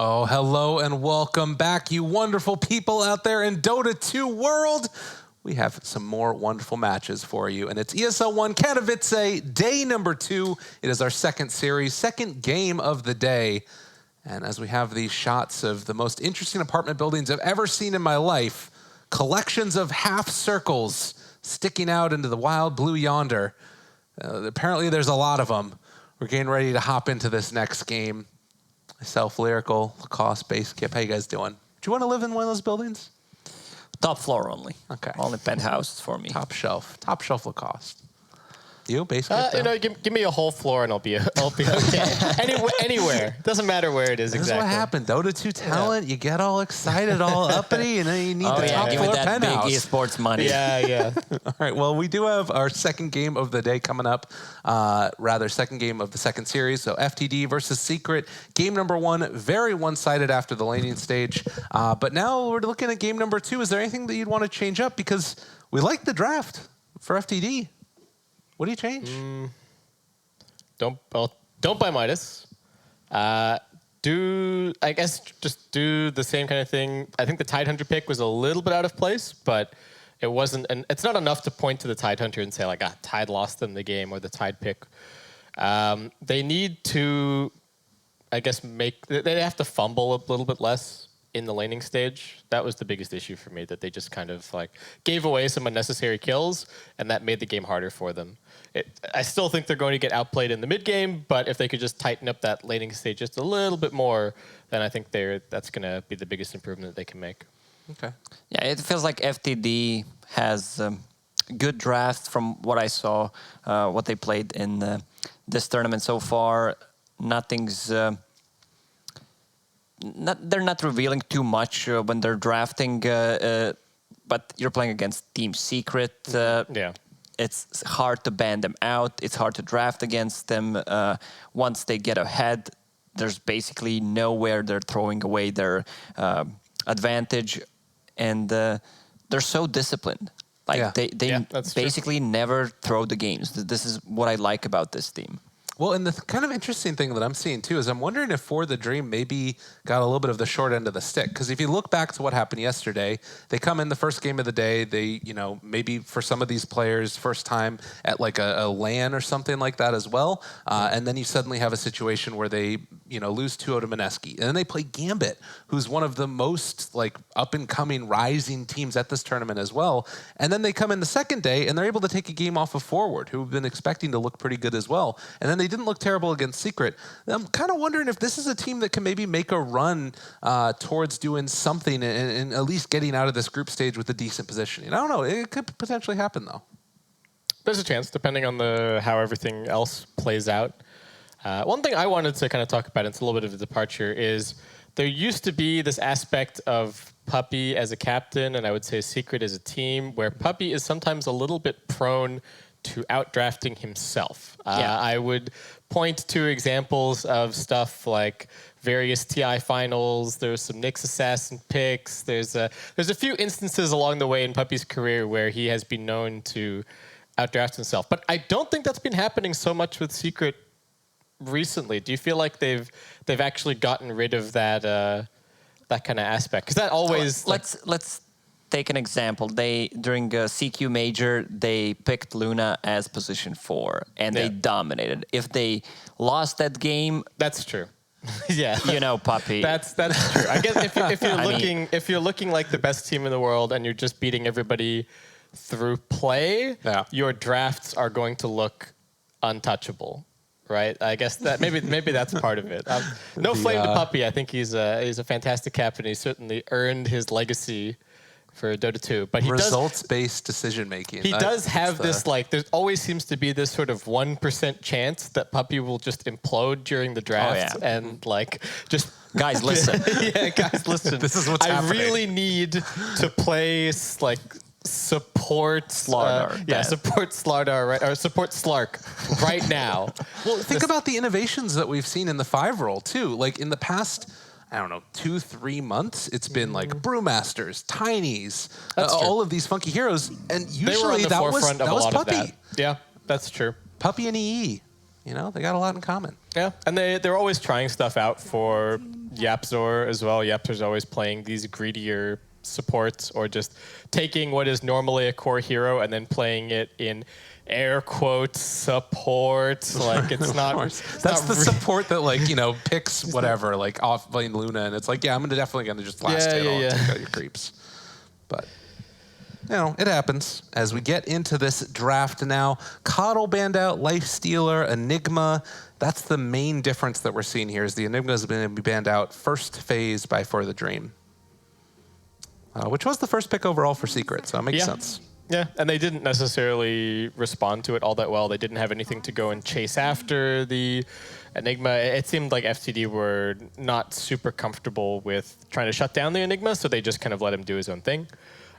Oh, hello and welcome back, you wonderful people out there in Dota 2 world. We have some more wonderful matches for you, and it's ESL One Katowice, day number 2. It is our second series, second game of the day. And as we have these shots of the most interesting apartment buildings I've ever seen in my life, collections of half circles sticking out into the wild blue yonder. Apparently there's a lot of them. We're getting ready to hop into this next game. Myself, Lyrical, Lacoste, Base Kip. How you guys doing? Do you want to live in one of those buildings? Top floor only. Okay. Only penthouses for me. Top shelf Lacoste. You, Base Kip? Give me a whole floor and I'll be okay. Anywhere. Doesn't matter where it is This exactly. is what happened. Dota 2 talent, you get all excited, all uppity, and then you need the top give floor me that penthouse. big esports money. Yeah. All right, well, we do have our second game of the day coming up. Second game of the second series. So FTD versus Secret. Game number 1, very one-sided after the laning stage. But now we're looking at game number 2. Is there anything that you'd want to change up? Because we like the draft for FTD. What do you change? Don't buy Midas. Just do the same kind of thing. I think the Tidehunter pick was a little bit out of place, but it wasn't, and it's not enough to point to the Tidehunter and say like, Tide lost them the game or the Tide pick. They need to, I guess, they have to fumble a little bit less in the laning stage. That was the biggest issue for me, that they just kind of like gave away some unnecessary kills, and that made the game harder for them. I still think they're going to get outplayed in the mid game, but if they could just tighten up that laning stage just a little bit more, then I think that's going to be the biggest improvement that they can make. Okay. Yeah, it feels like FTD has good draft from what I saw, what they played in this tournament so far. Nothing's... they're not revealing too much when they're drafting, but you're playing against Team Secret. Yeah. It's hard to ban them out. It's hard to draft against them. Once they get ahead, there's basically nowhere they're throwing away their advantage. And they're so disciplined. Like they basically never throw the games. This is what I like about this team. Well, and the kind of interesting thing that I'm seeing, too, is I'm wondering if For the Dream maybe got a little bit of the short end of the stick. Because if you look back to what happened yesterday, they come in the first game of the day. They, maybe for some of these players, first time at like a LAN or something like that as well. And then you suddenly have a situation where they, lose 2-0 to Mineski. And then they play Gambit, who's one of the most like up-and-coming rising teams at this tournament as well. And then they come in the second day, and they're able to take a game off of Forward, who have been expecting to look pretty good as well. And then they didn't look terrible against Secret. I'm kind of wondering if this is a team that can maybe make a run towards doing something and at least getting out of this group stage with a decent positioning. I don't know. It could potentially happen, though. There's a chance, depending on how everything else plays out. One thing I wanted to kind of talk about, and it's a little bit of a departure, is there used to be this aspect of Puppy as a captain, and I would say Secret as a team, where Puppy is sometimes a little bit prone to outdrafting himself. I would point to examples of stuff like various TI finals. There's some Nyx Assassin picks. There's a few instances along the way in Puppy's career where he has been known to outdraft himself. But I don't think that's been happening so much with Secret recently. Do you feel like they've actually gotten rid of that kind of aspect? Because that always let's take an example. During CQ Major, they picked Luna as position 4, and they dominated. If they lost that game, that's true. Yeah, Puppy. That's true. I guess if you're looking like the best team in the world and you're just beating everybody through play, your drafts are going to look untouchable. Right, I guess that maybe that's part of it. No flame to Puppy. I think he's a fantastic captain. He certainly earned his legacy for Dota 2. But he results-based decision making. He does have this there always seems to be this sort of 1% chance that Puppy will just implode during the draft and just guys listen. Guys listen. This is what's happening. I really need to play support Slardar. Support Slardar, right? Or support Slark right now. Well, think about the innovations that we've seen in the 5 role too. Like in the past, I don't know, 2-3 months, it's been like Brewmasters, Tinies, all of these funky heroes, and usually that was Puppy. Yeah, that's true. Puppy and EE, they got a lot in common. Yeah, and they're always trying stuff out for Yapzor as well. Yapzor's always playing these greedier supports or just taking what is normally a core hero and then playing it in air quotes support. Like it's not. That's the support that picks whatever off lane Luna, and it's like I'm definitely gonna just last hit and take out your creeps. But it happens. As we get into this draft now, Coddle banned out, Lifestealer, Enigma. That's the main difference that we're seeing here. Is the Enigma has been banned out first phase by For the Dream, which was the first pick overall for Secret, so it makes sense. Yeah, and they didn't necessarily respond to it all that well. They didn't have anything to go and chase after the Enigma. It seemed like FTD were not super comfortable with trying to shut down the Enigma, so they just kind of let him do his own thing.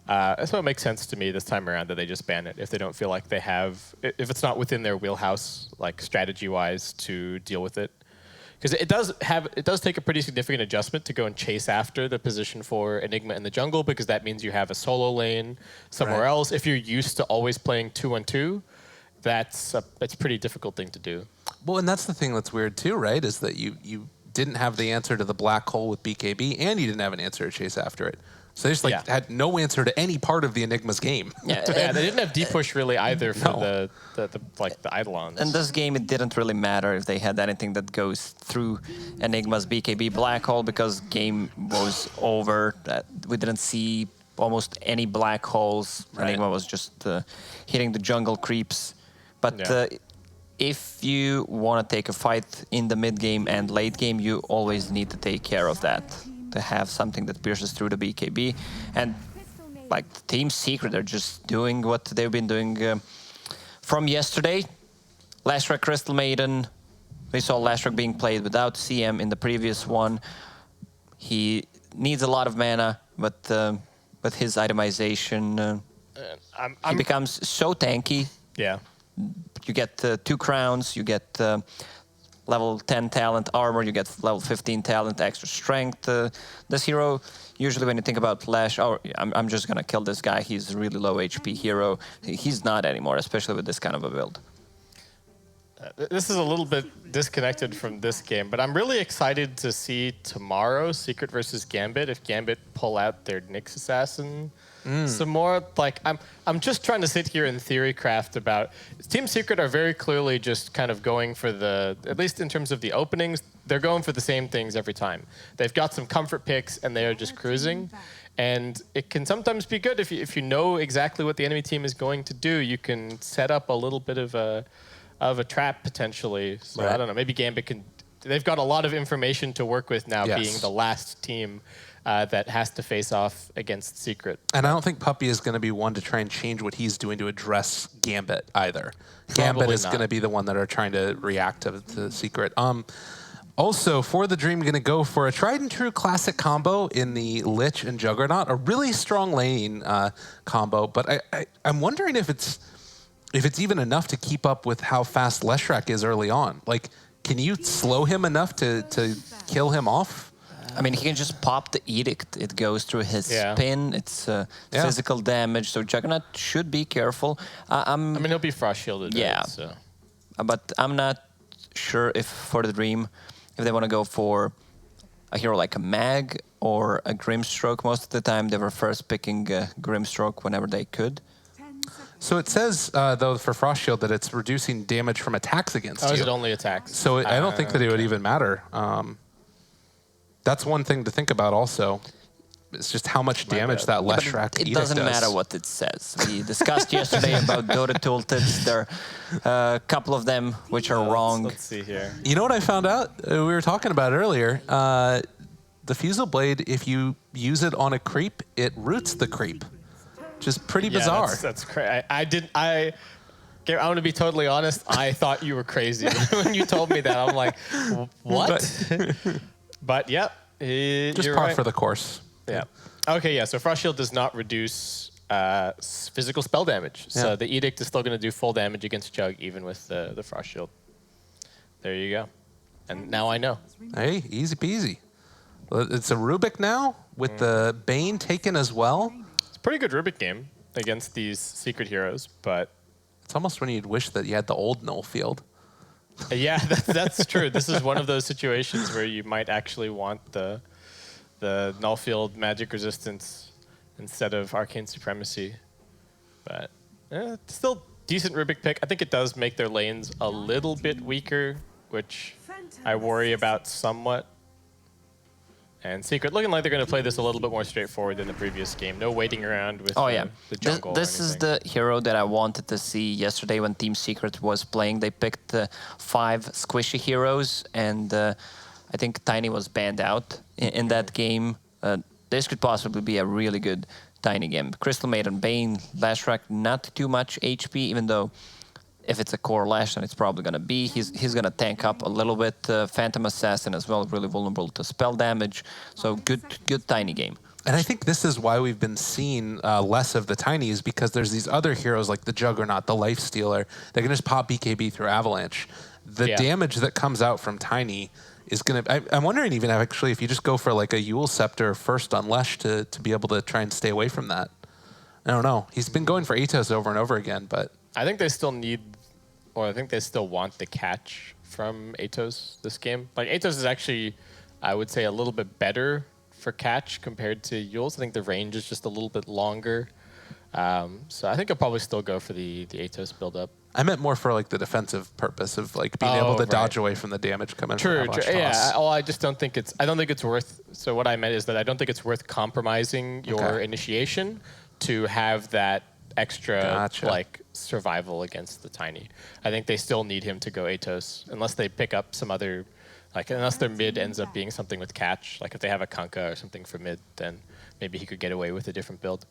So it makes sense to me this time around that they just ban it if they don't feel like they have, if it's not within their wheelhouse, strategy-wise, to deal with it. Because it does take a pretty significant adjustment to go and chase after the position for Enigma in the jungle, because that means you have a solo lane somewhere else. If you're used to always playing 2-on-2, that's a pretty difficult thing to do. Well, and that's the thing that's weird too, right? Is that you didn't have the answer to the black hole with BKB, and you didn't have an answer to chase after it. So they just had no answer to any part of the Enigma's game. Yeah, they didn't have deep push really either for the Eidolons. In this game, it didn't really matter if they had anything that goes through Enigma's BKB black hole, because game was over. We didn't see almost any black holes. Right. Enigma was just hitting the jungle creeps. But if you want to take a fight in the mid game and late game, you always need to take care of that, to have something that pierces through the BKB. And Team Secret are just doing what they've been doing from yesterday. Lashrak Crystal Maiden, we saw Lashrak being played without CM in the previous one. He needs a lot of mana, but with his itemization, he becomes so tanky. Yeah. You get 2 crowns, you get level 10 talent armor, you get level 15 talent extra strength. This hero, usually when you think about Lash, I'm just going to kill this guy, he's a really low HP hero. He's not anymore, especially with this kind of a build. This is a little bit disconnected from this game, but I'm really excited to see tomorrow Secret versus Gambit, if Gambit pull out their Nyx Assassin some more. I'm just trying to sit here and theory craft about Team Secret are very clearly just kind of going for at least in terms of the openings, they're going for the same things every time. They've got some comfort picks and they are just cruising. And it can sometimes be good if you know exactly what the enemy team is going to do. You can set up a little bit of a trap potentially. So I don't know, maybe Gambit can. They've got a lot of information to work with now, being the last team that has to face off against Secret. And I don't think Puppey is going to be one to try and change what he's doing to address Gambit either. Gambit is going to be the one that are trying to react to Secret. Also, For the Dream, going to go for a tried and true classic combo in the Lich and Juggernaut, a really strong laning combo. But I'm wondering if it's even enough to keep up with how fast Leshrac is early on. Can you slow him enough to kill him off? I mean, he can just pop the Edict. It goes through his spin. It's physical damage, so Juggernaut should be careful. I mean, he'll be frost shielded. Yeah. Right, so. But I'm not sure if For the Dream, if they want to go for a hero like a Mag or a Grimstroke. Most of the time, they were first picking Grimstroke whenever they could. So it says, though, for Frost Shield that it's reducing damage from attacks against you. Oh, is it only attacks? So I don't think that it would even matter. That's one thing to think about also. It's just how much damage that Leshrac It doesn't matter what it says. We discussed yesterday about Dota tooltips. There are a couple of them which are wrong. Let's see here. You know what I found out? We were talking about earlier. The Fusel Blade, if you use it on a creep, it roots the creep. Which is pretty bizarre. That's crazy. I'm going to be totally honest. I thought you were crazy when you told me that. I'm like, what? But yeah, just you're par right. for the course. Yeah. Okay. Yeah. So Frost Shield does not reduce physical spell damage. So the Edict is still going to do full damage against Jug, even with the Frost Shield. There you go. And now I know. Hey, easy peasy. It's a Rubik now with the Bane taken as well. It's a pretty good Rubik game against these Secret heroes, but it's almost when you'd wish that you had the old Null field. Yeah, that's true. This is one of those situations where you might actually want the null field magic resistance instead of arcane supremacy. But still decent Rubik pick. I think it does make their lanes a little bit weaker, which I worry about somewhat. And Secret looking like they're going to play this a little bit more straightforward than the previous game. No waiting around with the jungle. This is the hero that I wanted to see yesterday when Team Secret was playing. They picked 5 squishy heroes, and I think Tiny was banned out in that game. This could possibly be a really good Tiny game. Crystal Maiden, Bane, Lashrak, not too much HP, even though if it's a core Lash, then it's probably going to be. He's going to tank up a little bit. Phantom Assassin as well, really vulnerable to spell damage. So good Tiny game. And I think this is why we've been seeing less of the Tinies, because there's these other heroes like the Juggernaut, the Life Stealer, that can just pop BKB through Avalanche. The damage that comes out from Tiny is going to... I'm wondering even actually if you just go for like a Yule Scepter first on Lesh to be able to try and stay away from that. I don't know. He's been going for Atos over and over again, but... I think they still need, or I think they still want the catch from Atos this game. Like, Atos is actually, I would say, a little bit better for catch compared to Yule's. I think the range is just a little bit longer. So I think I'll probably still go for the Atos build-up. I meant more for like the defensive purpose of like being able to dodge away from the damage coming from Avalanche toss. Yeah. Well, I just don't think it's. I don't think it's worth. So what I meant is that I don't think it's worth compromising your initiation to have that extra like survival against the Tiny. I think they still need him to go Atos unless they pick up some other. Like, unless their mid ends up being something with catch, like if they have a Kanka or something for mid, then maybe he could get away with a different build.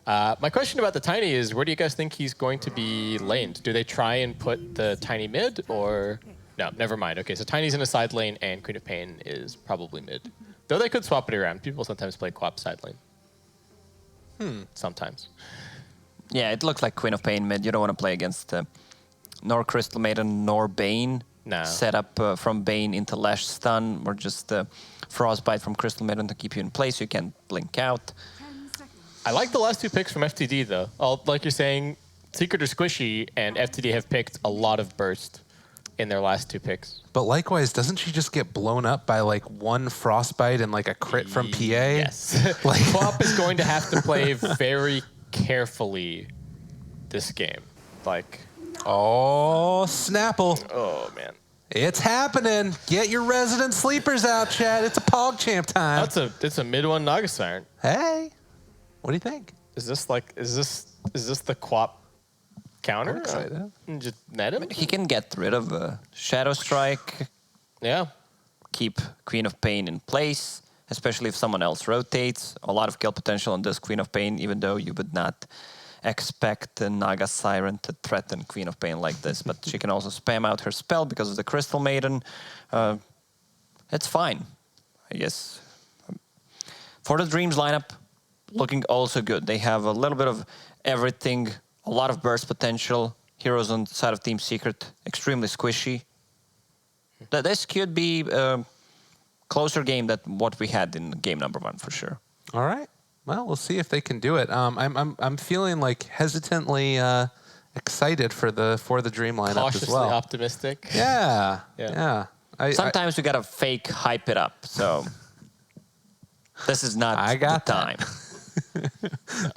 My question about the Tiny is, where do you guys think he's going to be laned? Do they try and put the Tiny mid, or... No, never mind. Okay, so Tiny's in a side lane, and Queen of Pain is probably mid. Though they could swap it around. People sometimes play Quap side lane. Sometimes. Yeah, it looks like Queen of Pain mid. You don't want to play against nor Crystal Maiden, nor Bane. No. Set up from Bane into Lash Stun, or just Frostbite from Crystal Maiden to keep you in place. You can blink out. I like the last 2 picks from FTD, though. Like you're saying, Secret or Squishy and FTD have picked a lot of burst in their last 2 picks. But likewise, doesn't she just get blown up by like 1 Frostbite and like a crit from PA? Yes. Like Quap is going to have to play very carefully this game. Like... Oh, Snapple. Oh, man. It's happening. Get your resident sleepers out, Chad. It's a PogChamp time. It's a mid 1 Naga Siren. Hey, what do you think? Is this the Quap counter? I'm excited. Just net him? He can get rid of Shadow Strike. Yeah. Keep Queen of Pain in place, especially if someone else rotates. A lot of kill potential on this Queen of Pain, even though you would not expect a Naga Siren to threaten Queen of Pain like this, but she can also spam out her spell because of the Crystal Maiden. It's fine, I guess. For the Dreams lineup, looking also good. They have a little bit of everything, a lot of burst potential. Heroes on the side of Team Secret, extremely squishy. This could be a closer game than what we had in game number 1 for sure. All right. Well, we'll see if they can do it. I'm feeling like hesitantly excited for the Dream lineup Cautiously as well. optimistic. Yeah. Sometimes we gotta fake hype it up. So this is not the time.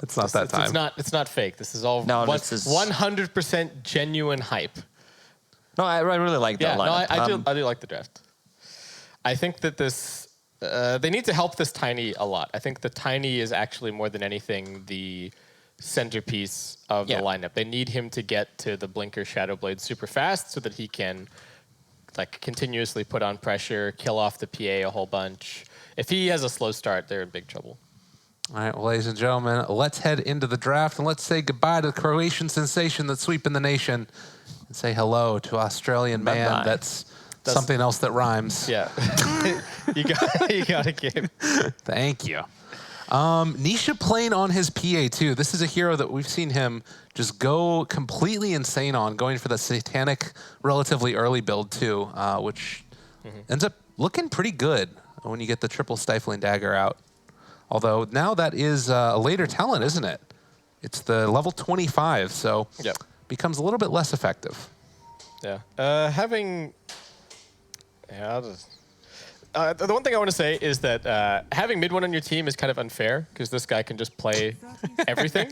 It's not that time. It's not fake. This is all 100% genuine hype. No, I really like that lineup. No, I do like the draft. I think that this. They need to help this Tiny a lot. I think the Tiny is actually more than anything the centerpiece of the lineup. They need him to get to the Blinker Shadow Blade super fast so that he can like continuously put on pressure, kill off the PA a whole bunch. If he has a slow start, they're in big trouble. All right, well, ladies and gentlemen, let's head into the draft and let's say goodbye to the Croatian sensation that's sweeping the nation and say hello to Australian man that's something else that rhymes. Yeah. you got a game. Thank you. Nisha playing on his PA too. This is a hero that we've seen him just go completely insane on, going for the satanic relatively early build too, which ends up looking pretty good when you get the triple stifling dagger out. Although now that is a later talent, isn't it? It's the level 25, so becomes a little bit less effective. Yeah. Having Yeah, the one thing I want to say is that having mid one on your team is kind of unfair because this guy can just play everything.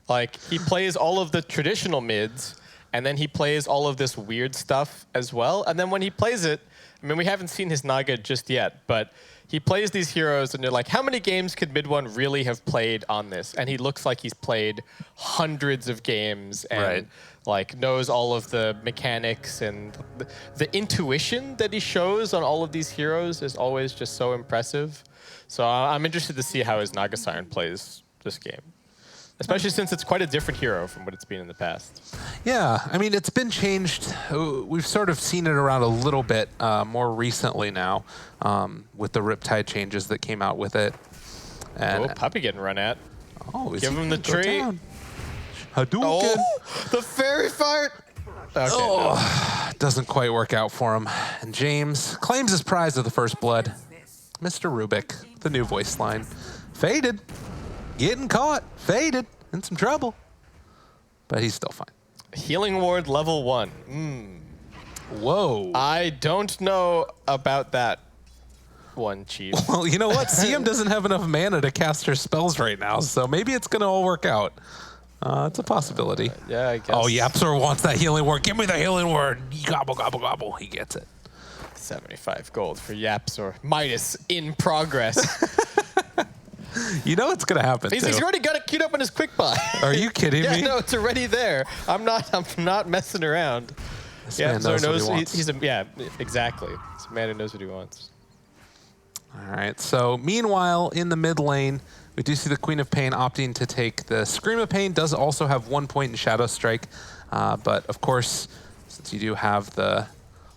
Like, he plays all of the traditional mids, and then he plays all of this weird stuff as well. And then when he plays it, I mean, we haven't seen his Naga just yet, but he plays these heroes, and you're like, how many games could mid one really have played on this? And he looks like he's played hundreds of games and like knows all of the mechanics, and the intuition that he shows on all of these heroes is always just so impressive. So I'm interested to see how his Naga Siren plays this game, especially since it's quite a different hero from what it's been in the past. Yeah, I mean, it's been changed. We've sort of seen it around a little bit more recently now with the Riptide changes that came out with it. And Puppy getting run at. Oh, Give him the tree. Hadouken. Oh, the fairy fart. Okay, Doesn't quite work out for him. And James claims his prize of the first blood. Mr. Rubik, the new voice line. Faded. Getting caught. Faded. In some trouble. But he's still fine. Healing ward level 1. Whoa. I don't know about that one, Chief. Well, you know what? CM doesn't have enough mana to cast her spells right now, so maybe it's going to all work out. It's a possibility. Yeah, I guess. Oh, Yapsor wants that healing word. Give me the healing word. Gobble, gobble, gobble. He gets it. 75 gold for Yaps or Midas in progress. You know it's going to happen, He's already got it queued up in his quick buy. Are you kidding Yeah, me? no, it's already there. I'm not messing around. This man knows what he wants. Yeah, exactly. He's a man who knows what he wants. All right, so meanwhile, in the mid lane, we do see the Queen of Pain opting to take the Scream of Pain. Does also have 1 point in Shadow Strike. But of course, since you do have the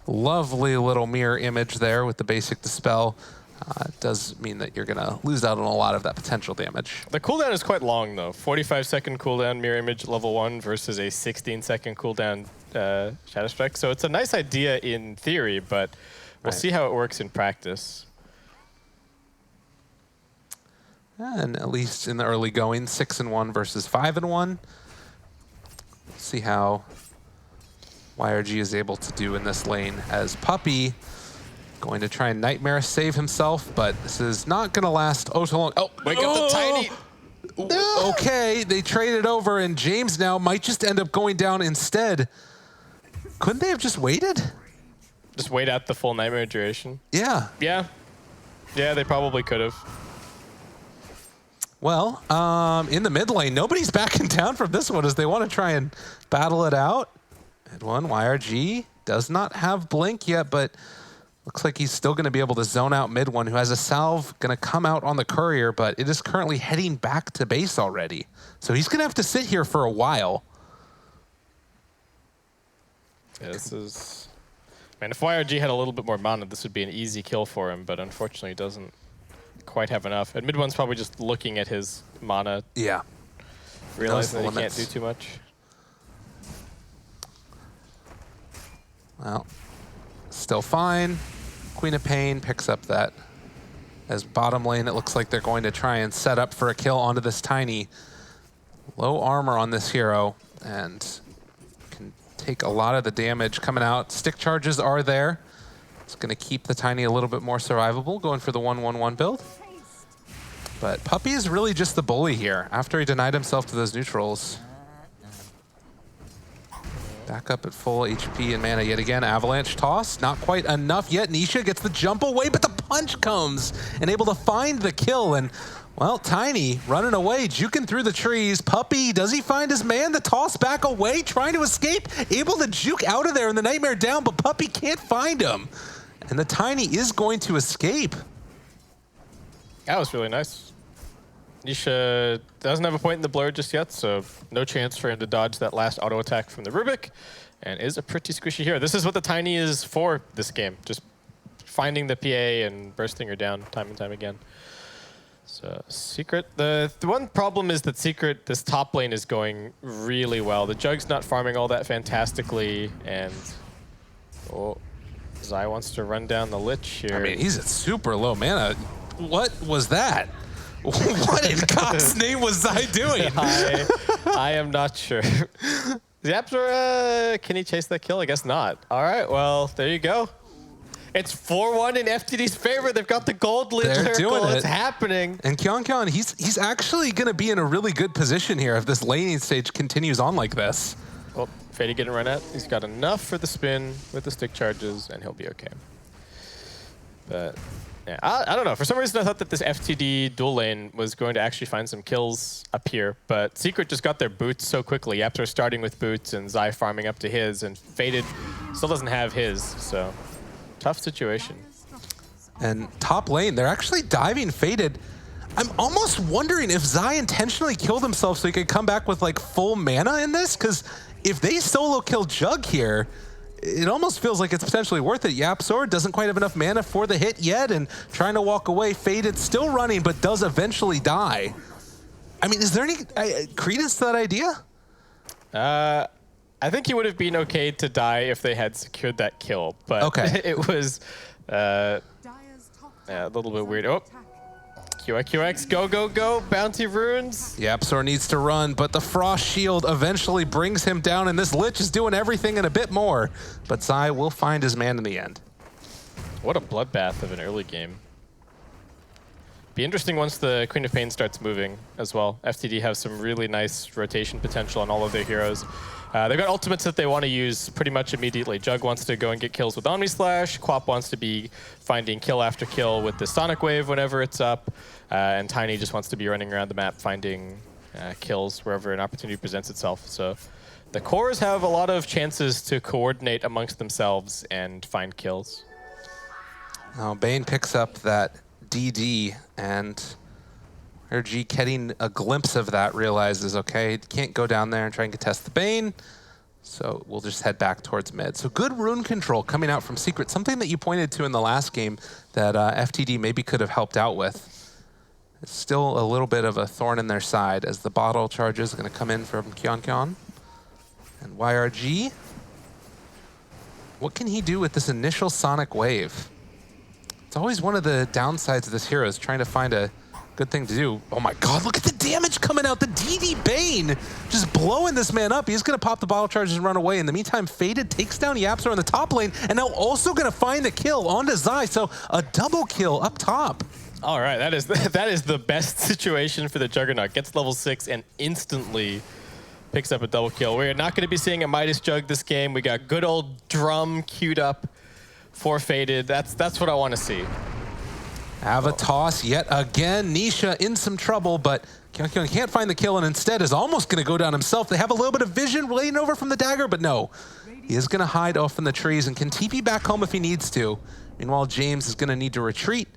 lovely little mirror image there with the basic Dispel, it does mean that you're going to lose out on a lot of that potential damage. The cooldown is quite long, though. 45-second cooldown mirror image level 1 versus a 16-second cooldown Shadow Strike. So it's a nice idea in theory, but we'll see how it works in practice. And at least in the early going, 6-1 versus 5-1. See how YRG is able to do in this lane as Puppy going to try and Nightmare save himself, but this is not going to last so long. Oh, wake up the tiny. Okay, they traded over, and James now might just end up going down instead. Couldn't they have just waited? Just wait out the full Nightmare duration. Yeah. Yeah, they probably could have. Well, in the mid lane, nobody's backing down from this one as they want to try and battle it out. Mid one, YRG does not have Blink yet, but looks like he's still going to be able to zone out mid one, who has a salve going to come out on the courier, but it is currently heading back to base already. So he's going to have to sit here for a while. Yeah, this is... Man, if YRG had a little bit more mana, this would be an easy kill for him, but unfortunately he doesn't quite have enough. And mid one's probably just looking at his mana. Yeah. Realizing that he can't do too much. Well, still fine. Queen of Pain picks up that. As bottom lane, it looks like they're going to try and set up for a kill onto this Tiny. Low armor on this hero, and can take a lot of the damage coming out. Stick charges are there. It's going to keep the Tiny a little bit more survivable, going for the 1-1-1 build. But Puppy is really just the bully here after he denied himself to those neutrals. Back up at full HP and mana yet again. Avalanche toss, not quite enough yet. Nisha gets the jump away, but the punch comes and able to find the kill. And, well, Tiny running away, juking through the trees. Puppy, does he find his man? The toss back away, trying to escape. Able to juke out of there and the Nightmare down, but Puppy can't find him. And the Tiny is going to escape. That was really nice. Nisha doesn't have a point in the blur just yet, so no chance for him to dodge that last auto attack from the Rubik, and is a pretty squishy hero. This is what the Tiny is for this game, just finding the PA and bursting her down time and time again. So Secret, the one problem is that Secret, this top lane is going really well. The Jug's not farming all that fantastically, and Zai wants to run down the Lich here. I mean, he's at super low mana. What was that? What in God's name was Zai doing? I am not sure. Zapsor, can he chase that kill? I guess not. All right, well, there you go. It's 4-1 in FTD's favor. They've got the gold lead They're circle. doing it. It's happening. And Kyon, he's actually going to be in a really good position here if this laning stage continues on like this. Well, Fady getting run at. He's got enough for the spin with the stick charges, and he'll be okay. But yeah, I don't know. For some reason, I thought that this FTD dual lane was going to actually find some kills up here, but Secret just got their boots so quickly. Yaptor starting with boots and Zai farming up to his, and Faded still doesn't have his, so tough situation. And top lane, they're actually diving Faded. I'm almost wondering if Zai intentionally killed himself so he could come back with like full mana in this, because if they solo kill Jug here, it almost feels like it's potentially worth it. YapzOr doesn't quite have enough mana for the hit yet and trying to walk away. Faded still running, but does eventually die. I mean, is there any credence to that idea? I think he would have been okay to die if they had secured that kill, but okay. It was a little bit weird. Oh, QX, go, bounty runes. YapzOr needs to run, but the Frost Shield eventually brings him down, and this Lich is doing everything and a bit more. But Zai will find his man in the end. What a bloodbath of an early game. Be interesting once the Queen of Pain starts moving as well. FTD have some really nice rotation potential on all of their heroes. They've got ultimates that they want to use pretty much immediately. Jug wants to go and get kills with Omni Slash. Quap wants to be finding kill after kill with the Sonic Wave whenever it's up. And Tiny just wants to be running around the map finding kills wherever an opportunity presents itself. So the cores have a lot of chances to coordinate amongst themselves and find kills. Now Bane picks up that DD, and RG getting a glimpse of that realizes, okay, can't go down there and try and contest the Bane, so we'll just head back towards mid. So good rune control coming out from Secret, something that you pointed to in the last game that FTD maybe could have helped out with. It's still a little bit of a thorn in their side as the bottle charges are going to come in from Kyon. And YRG, what can he do with this initial Sonic Wave? It's always one of the downsides of this hero is trying to find a good thing to do. Oh my god, look at the damage coming out. The DD Bane just blowing this man up. He's going to pop the bottle charges and run away. In the meantime, Faded takes down YapzOr in the top lane and now also going to find the kill onto Zai. So a double kill up top. All right, that is the best situation for the Juggernaut. Gets level 6 and instantly picks up a double kill. We're not going to be seeing a Midas Jug this game. We got good old drum queued up for Faded. That's what I want to see. Have a toss yet again. Nisha in some trouble, but Kyon can't find the kill and instead is almost going to go down himself. They have a little bit of vision laying over from the dagger, but no. He is going to hide off in the trees and can TP back home if he needs to. Meanwhile, James is going to need to retreat.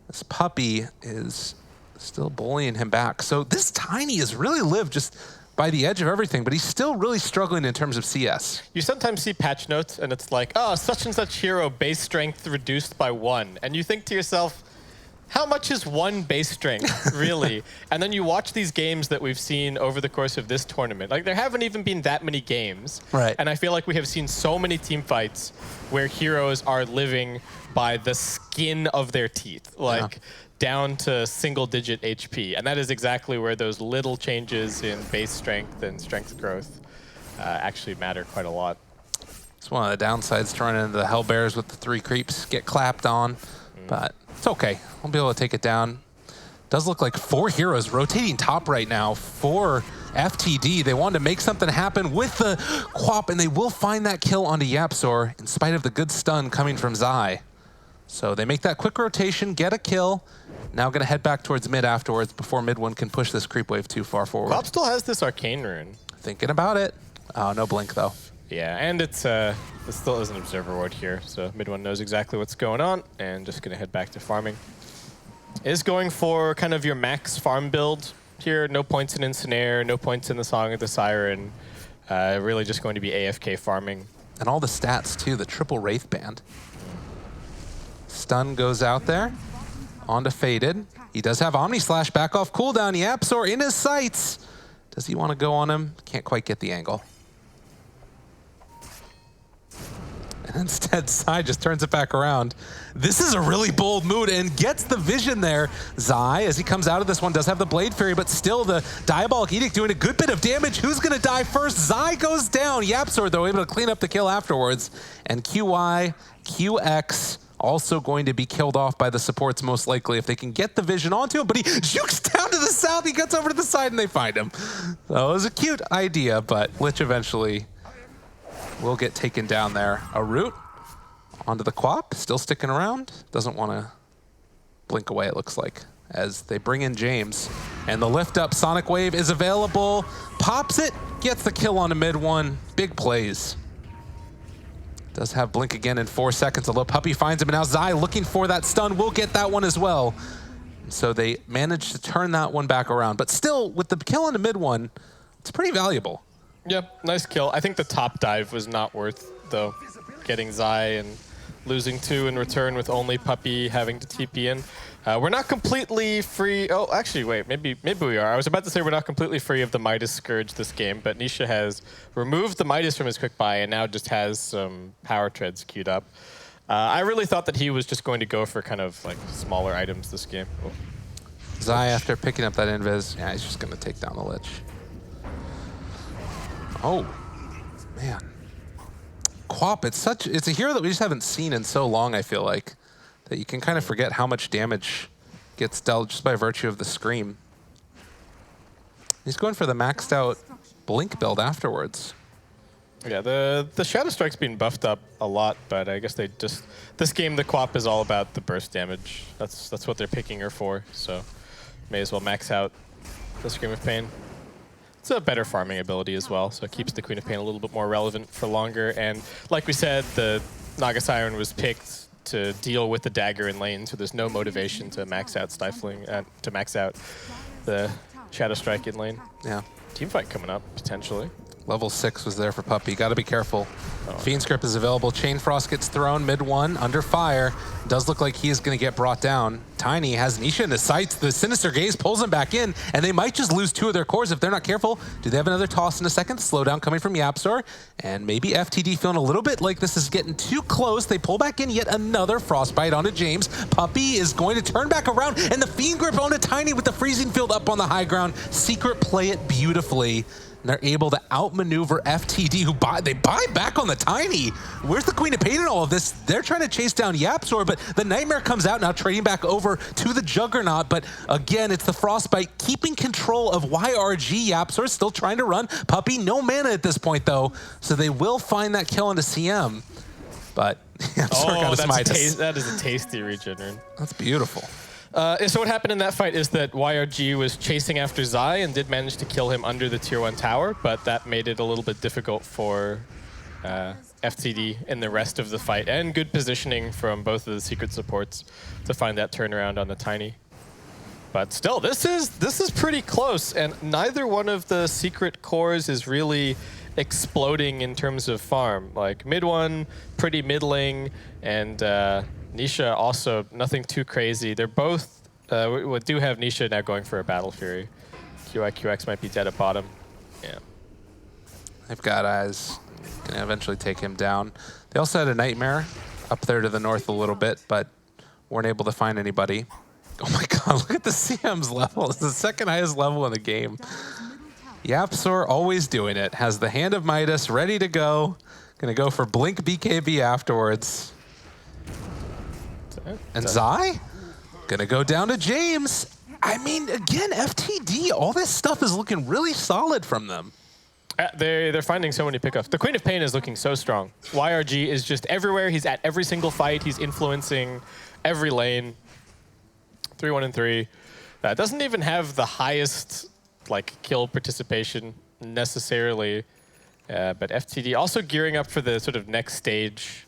This puppy is still bullying him back. So this Tiny has really lived just by the edge of everything, but he's still really struggling in terms of CS. You sometimes see patch notes and it's like, oh, such and such hero base strength reduced by 1. And you think to yourself, how much is 1 base strength, really? And then you watch these games that we've seen over the course of this tournament. Like, there haven't even been that many games. Right. And I feel like we have seen so many team fights where heroes are living by the skin of their teeth. Like, down to single-digit HP. And that is exactly where those little changes in base strength and strength growth actually matter quite a lot. It's one of the downsides to run into the Hellbears with the 3 creeps, get clapped on, but it's okay. We'll be able to take it down. Does look like 4 heroes rotating top right now for FTD. They wanted to make something happen with the Quap, and they will find that kill onto YapzOr in spite of the good stun coming from Zai. So they make that quick rotation, get a kill. Now going to head back towards mid afterwards before mid one can push this creep wave too far forward. Quap still has this arcane rune. Thinking about it. Oh, no blink though. Yeah, and it still is an observer ward here, so mid one knows exactly what's going on, and just gonna head back to farming. Is going for kind of your max farm build here. No points in Ensnare, no points in the Song of the Siren. Really just going to be AFK farming. And all the stats too, the triple Wraith Band. Stun goes out there, onto Faded. He does have Omni Slash back off cooldown. YapzOr in his sights. Does he want to go on him? Can't quite get the angle. And instead, Zai just turns it back around. This is a really bold move and gets the vision there. Zai, as he comes out of this one, does have the Blade Fairy, but still the Diabolic Edict doing a good bit of damage. Who's going to die first? Zai goes down. YapzOr, though, able to clean up the kill afterwards. And QY, QX also going to be killed off by the supports most likely if they can get the vision onto him, but he jukes down to the south, he gets over to the side and they find him. So it was a cute idea, but Lich eventually will get taken down there. A root onto the Quap, still sticking around, doesn't want to blink away, it looks like, as they bring in James. And the lift up Sonic Wave is available, pops it, gets the kill on a mid one, big plays. Does have blink again in 4 seconds, although Puppey finds him, and now Zai looking for that stun will get that one as well. So they managed to turn that one back around, but still with the kill on the mid one, it's pretty valuable. Yeah, nice kill. I think the top dive was not worth, though, getting Zai and losing 2 in return with only Puppey having to TP in. We're not completely free. Oh, actually, wait, maybe we are. I was about to say we're not completely free of the Midas Scourge this game, but Nisha has removed the Midas from his quick buy and now just has some power treads queued up. I really thought that he was just going to go for kind of like smaller items this game. Oh. Zai, after picking up that invis, yeah, he's just going to take down the Lich. Oh, man. Quap, it's a hero that we just haven't seen in so long, I feel like, that you can kind of forget how much damage gets dealt just by virtue of the Scream. He's going for the maxed out Blink build afterwards. Yeah, the Shadow Strike's been buffed up a lot, but I guess they just... This game, the Quap is all about the burst damage. That's what they're picking her for, so may as well max out the Scream of Pain. It's a better farming ability as well, so it keeps the Queen of Pain a little bit more relevant for longer. And like we said, the Naga Siren was picked to deal with the dagger in lane, so there's no motivation to max out Stifling, to max out the Shadow Strike in lane. Yeah. Teamfight coming up, potentially. Level 6 was there for Puppey. Got to be careful. Fiend Script is available. Chain Frost gets thrown mid one, under fire. Does look like he is going to get brought down. Tiny has Nisha in the sights. The Sinister Gaze pulls him back in, and they might just lose 2 of their cores if they're not careful. Do they have another toss in a second? Slowdown coming from Yapzor, and maybe FTD feeling a little bit like this is getting too close. They pull back in yet another Frostbite onto James. Puppey is going to turn back around, and the Fiend Grip onto Tiny with the freezing field up on the high ground. Secret play it beautifully. And they're able to outmaneuver FTD, who they buy back on the Tiny. Where's the Queen of Pain in all of this? They're trying to chase down Yapzor, but the Nightmare comes out now, trading back over to the Juggernaut. But again, it's the Frostbite keeping control of YRG. Yapzor still trying to run. Puppey, no mana at this point, though. So they will find that kill into CM. But Yapzor got his Midas. That is a tasty regen. That's beautiful. So what happened in that fight is that YRG was chasing after Zai and did manage to kill him under the tier 1 tower, but that made it a little bit difficult for FTD in the rest of the fight, and good positioning from both of the secret supports to find that turnaround on the Tiny. But still, this is pretty close, and neither one of the secret cores is really exploding in terms of farm. Like mid one, pretty middling, and Nisha also nothing too crazy. They're both, we do have Nisha now going for a Battle Fury. QX might be dead at bottom. Yeah. They've got eyes. Gonna eventually take him down. They also had a Nightmare up there to the north a little bit, but weren't able to find anybody. Oh my god, look at the CM's level. It's the second highest level in the game. Yapzor always doing it. Has the Hand of Midas ready to go. Gonna go for Blink BKB afterwards. And Zai? Gonna go down to James. I mean, again, FTD, all this stuff is looking really solid from them. They're finding so many pickups. The Queen of Pain is looking so strong. YRG is just everywhere. He's at every single fight. He's influencing every lane. 3-1-3. Doesn't even have the highest like kill participation necessarily, but FTD also gearing up for the sort of next stage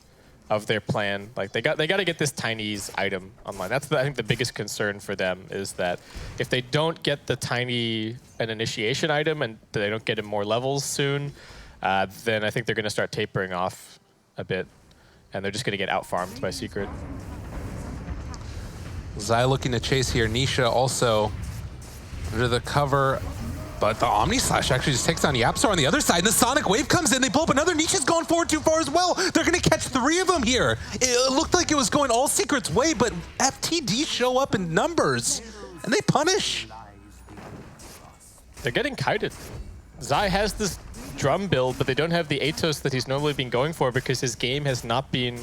of their plan. Like they got to get this Tiny's item online. That's I think the biggest concern for them is that if they don't get the Tiny an initiation item and they don't get him more levels soon, then I think they're going to start tapering off a bit, and they're just going to get out farmed by Secret. Zai looking to chase here. Nisha also under the cover, but the Omni Slash actually just takes down Yapzor on the other side. And the Sonic Wave comes in, they blow up another. Nisha's gone forward too far as well. They're gonna catch 3 of them here. It looked like it was going all Secret's way, but FTD show up in numbers, and they punish. They're getting kited. Zai has this drum build, but they don't have the Atos that he's normally been going for because his game has not been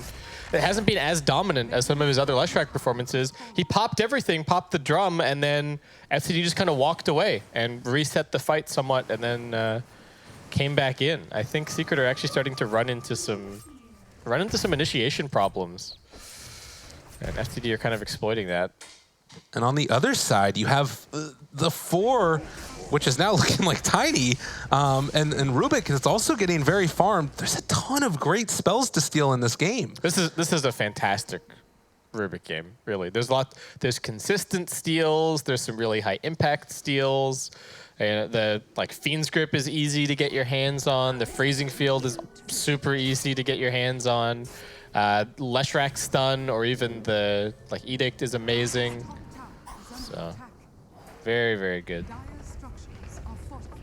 it hasn't been as dominant as some of his other Leshrac performances. He popped everything, popped the drum, and then FTD just kind of walked away and reset the fight somewhat, and then came back in. I think Secret are actually starting to run into some initiation problems, and FTD are kind of exploiting that. And on the other side, you have the 4, which is now looking like Tiny, and Rubik is also getting very farmed. There's a ton of great spells to steal in this game. This is a fantastic Rubik game, really. There's consistent steals. There's some really high impact steals. And the Fiend's Grip is easy to get your hands on. The Freezing Field is super easy to get your hands on. Leshrac Stun or even the Edict is amazing. So very, very good.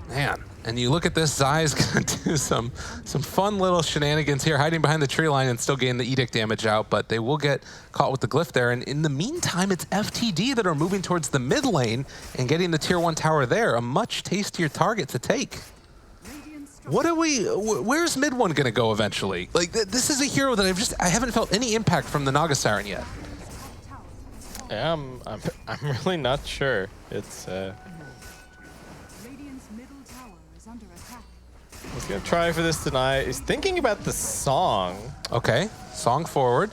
Man, and you look at this, Zai's gonna do some fun little shenanigans here, hiding behind the tree line and still getting the Edict damage out, but they will get caught with the glyph there. And in the meantime, it's FTD that are moving towards the mid lane and getting the tier 1 tower there, a much tastier target to take. Where's mid 1 gonna go eventually? This is a hero that I haven't felt any impact from the Naga Siren yet. Yeah, I'm really not sure. It's he's gonna try for this tonight. He's thinking about the song. Okay, song forward.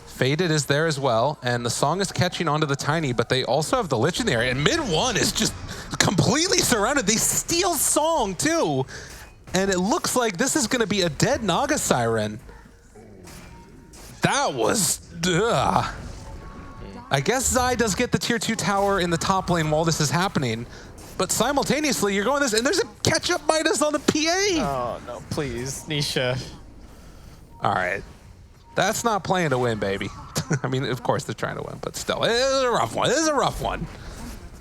Faded is there as well, and the song is catching onto the Tiny, but they also have the Lich in the area, and mid 1 is just completely surrounded. They steal song too, and it looks like this is gonna be a dead Naga Siren. That was, ugh. I guess Zai does get the tier 2 tower in the top lane while this is happening, but simultaneously you're going this, and there's a catch-up Midas on the PA. Oh no, please, Nisha. All right, that's not playing to win, baby. I mean, of course they're trying to win, but still, it is a rough one. It is a rough one.